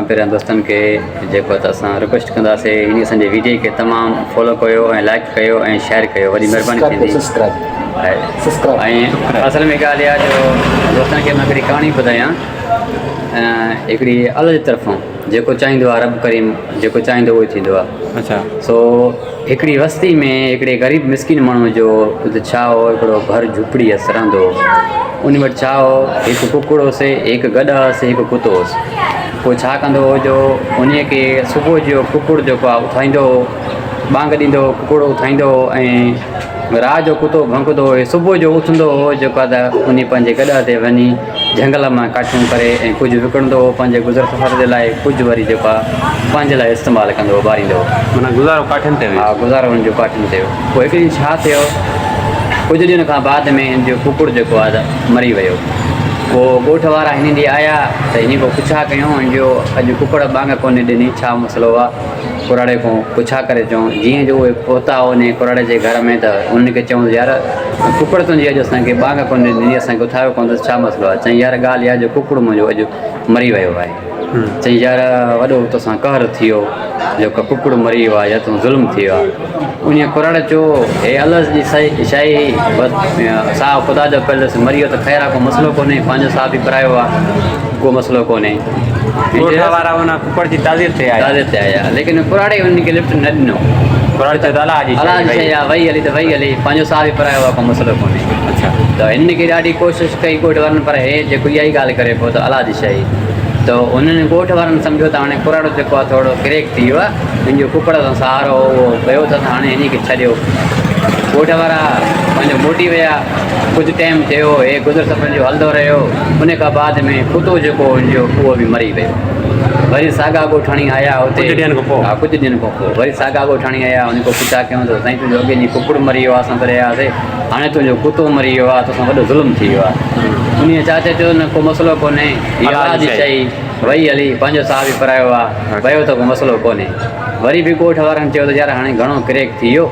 पहिरियां दोस्तनि खे जेको त असां रिक्वेस्ट कंदासीं इन असांजे वीडियो खे तमामु फॉलो कयो ऐं लाइक कयो ऐं शेयर कयो, वॾी महिरबानी थींदी। ऐं असल में ॻाल्हि इहा जो दोस्तनि खे मां हिकिड़ी कहाणी ॿुधायां। हिकिड़ी अल जी तरफ़ां जेको चाहींदो आहे रब करीम जेको चाहींदो उहो थींदो आहे। अच्छा। सो हिकिड़ी वस्ती में हिकिड़े ग़रीब मिसकिन माण्हू जो छा हो, हिकिड़ो घर झुपड़ी हुअसि रहंदो हो। उन वटि छा हो, हिकु कुकुड़ हुअसि, हिकु गॾ हुअसि, हिकु कुतो हुअसि। पोइ छा कंदो हो जो उन खे सुबुह जो कुकुड़ जेको आहे उथाईंदो हो, ॿांग ॾींदो हो, कुकुड़ उथाईंदो हो ऐं राति जो कुतो भौंकंदो हो। सुबुह जो उथंदो हो जेको आहे त उन पंहिंजे गॾ ते वञी झंगल मां काठियूं करे ऐं कुझु विकिणंदो हो पंहिंजे गुज़र सफ़र जे लाइ, कुझु वरी जेको आहे पंहिंजे लाइ इस्तेमालु कंदो हो, ॿारींदो हो। माना गुज़ारो काठियुनि ते वियो। हा, गुज़ारो हुनजो काठियुनि ते वियो। पोइ हिकिड़ी ॾींहुं छा थियो, कुझु ॾींहंनि खां बाद में हिन जो कुकुड़ जेको आहे त मरी वियो। पोइ ॻोठ वारा हिन ॾींहुं आया त हिन खां पुछा कयूं हिन जो अॼु कुकुड़ ॿांग कोन ॾिनी, छा मसइलो आहे। कुराड़े खां पुछा करे चऊं, जीअं जो उहे पहुता उन कुराड़े जे घर में त उनखे चऊं यार कुकुड़ तुंहिंजी अॼु असांखे ॿांग कोन ॾिनी, असांखे उथारियो कोन, छा मसइलो आहे। चईं यार ॻाल्हि इहा जो कुकुड़ मुंहिंजो अॼु मरी वियो आहे। चईं यार वॾो तोसां कहर थी वियो, जेको कुकुड़ मरी वियो आहे या तूं ज़ुल्म थी वियो आहे। उन कुराड़ चयो हे अलस जी शइ साहु ख़ुदा जो पैलस मरी वियो त ख़ैर आहे, को मसइलो कोन्हे, पंहिंजो साहु बि करायो आहे, को मसइलो कोन्हे। वारा उन कुकुड़ जी ताज़ीर ते आया लेकिन कुराड़े उनखे लिफ्ट न ॾिनो। कुराड़ चयो अलाह जी शइ आहे, वई हली त वई हली, पंहिंजो साहु बि करायो आहे, को मसइलो कोन्हे। अच्छा। त हिन खे ॾाढी कोशिशि कई ॻोठ वारनि, पर हे जेको इहा ई ॻाल्हि करे पियो त अलाह जी शइ। त उन्हनि ॻोठ वारनि सम्झो त हाणे कुराड़ो जेको आहे थोरो क्रेक थी वियो आहे, हिन जो कुकुड़ सां सहारो उहो वियो त हाणे हिन खे छॾियो। ॻोठ वारा पंहिंजो मोटी विया, कुझु टाइम थियो, हे गुज़र सफ़र जो हलंदो रहियो। उन खां बाद में कुतो जेको हुनजो उहो बि मरी वियो। वरी साॻा ॻोठाणी आया हुते, कुझु ॾींहंनि खां पोइ वरी साॻा ॻोठाणी आया, उन खां पुछा कयूं त साईं तुंहिंजो अॻे ॾींहुं कुकुड़ मरी वियो आहे, असां त रहियासीं, हाणे तुंहिंजो कुतो मरी वियो आहे, तोसां वॾो ज़ुल्म थी वियो आहे। उन चाचे चयो न को मसइलो कोन्हे, अलाह जी शइ, वई हली, पंहिंजो साहु बि करायो आहे, वियो त को मसइलो कोन्हे। वरी बि ॻोठ वारनि चयो त यार हाणे घणो क्रेक थी वियो,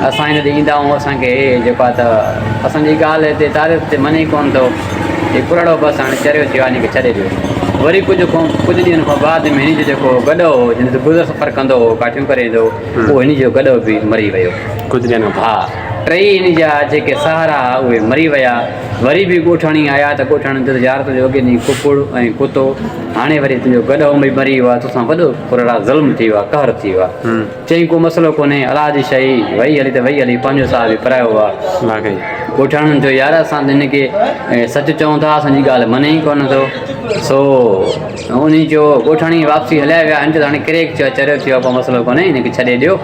असां हिन ते ईंदा आहियूं, असांखे जेको आहे त असांजी ॻाल्हि हिते तारीफ़ ते मने कोन थो, हे कुराड़ो बसि हाणे चरियो थियो आहे, हिन खे छॾे ॾियो। वरी कुझु ॾींहंनि खां बाद में हिन जो जेको गॾो हो, जिन ते गुज़र सफ़र कंदो हो, काठियूं करे ईंदो, उहो हिन जो गॾो बि मरी वियो। कुझु ॾींहंनि खां। हा, टई हिन जा जेके सहारा उहे मरी विया। वरी बि ॻोठाणी आया त ॻोठाणी चयो यार तुंहिंजो अॻे ॾींहुं कुकुड़ ऐं कुतो, हाणे वरी तुंहिंजो गॾो बि मरी वियो आहे, तोसां वॾो कुराड़ा ज़ुल्म थी वियो आहे, कहर थी वियो आहे। चईं को मसइलो कोन्हे, अलाह जी शइ, वई हली त वई हली, पंहिंजो साहु बि करायो आहे। ॻोठाणनि चयो यार असां त हिन खे सच चऊं था, असांजी ॻाल्हि मने ई कोन थो। सो उन जो ॻोठाणी वापसी हलिया विया, हिन जो हाणे क्रेक थियो आहे, चरियो थियो आहे, को मसइलो कोन्हे, हिन खे छॾे ॾियो।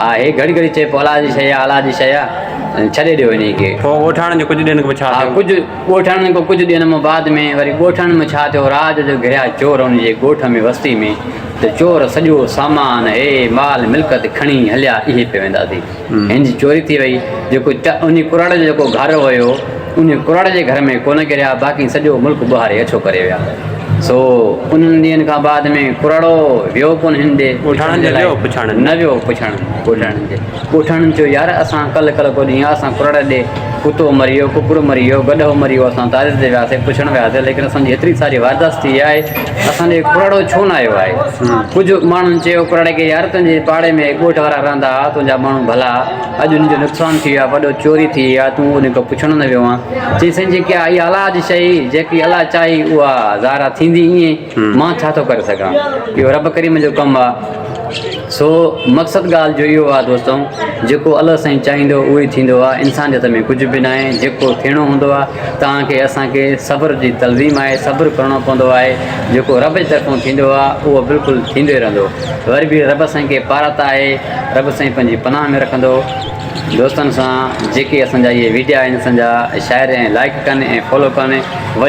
हा, हे घड़ी घड़ी चए पियो अलाह जी शइ आहे, अलाह जी शइ आहे, छॾे ॾियो हिन खे। पोइ ॻोठाणनि जो कुझु ॾींहंनि खां छा थियो? कुझु ॻोठाणनि खां कुझु ॾींहंनि में बाद में वरी ॻोठाणनि में छा थियो, राति जो घिरिया चोर हुन जे ॻोठ में वस्ती में, त चोर सॼो सामान हे माल मिल्कत खणी हलिया, इहे पिया वेंदासीं। हिन जी चोरी थी वई। जेको उन कुराड़ जो जेको घर हुयो, उन कुराड़ जे घर में कोन गिरिया, बाक़ी सॼो मुल्क ॿुहारे अछो करे विया। सो उन्हनि ॾींहंनि खां बाद में कुराड़ो वियो कोन हिन ॾे, न वियो पुछण ॻोठाणनि जे। ॻोठाणनि चयो यार असां कल्ह को ॾींहुं असां कुराड़ ॾे कुतो मरी वियो, कुकुड़ मरी वियो, गॾो मरी वियो, असां तारीफ़ ते वियासीं, पुछणु वियासीं, लेकिन असांजी हेतिरी सारी वारदात थी आहे, असांजे कुराड़ो छो न आयो आहे। कुझु माण्हुनि चयो कुराड़े खे यार तुंहिंजे पाड़े में ॻोठ वारा रहंदा, तुंहिंजा माण्हू भला, अॼु हुनजो नुक़सानु थी वियो आहे, वॾो चोरी थी वई आहे, तूं उन खां पुछणु न वियो आहे। चई साईं जेकी आहे इहा अलाह जी शइ, जेकी अलाह चाही उहा ज़ारा थींदी, ईअं मां छा थो करे सघां, इहो रब करीम जो कमु आहे। सो मक़सदु ॻाल्हि जो इहो आहे दोस्तो, जेको अलाह साईं चाहींदो उहो ई थींदो आहे, इंसान जे हथ में कुझु बि न आहे। जेको थियणो हूंदो आहे तव्हांखे असांखे सब्र जी तलज़ीम आहे, सब्र करिणो पवंदो आहे। जेको रब जे तरफ़ां थींदो आहे उहो बिल्कुलु थींदो ई रहंदो। वरी बि रब साईं खे पारात आहे, रब साईं पंहिंजी पनाह में रखंदो। दोस्तनि सां जेके असांजा इहे वीडियो आहिनि, असांजा शेयर ऐं लाइक कनि ऐं फॉलो कनि। वरी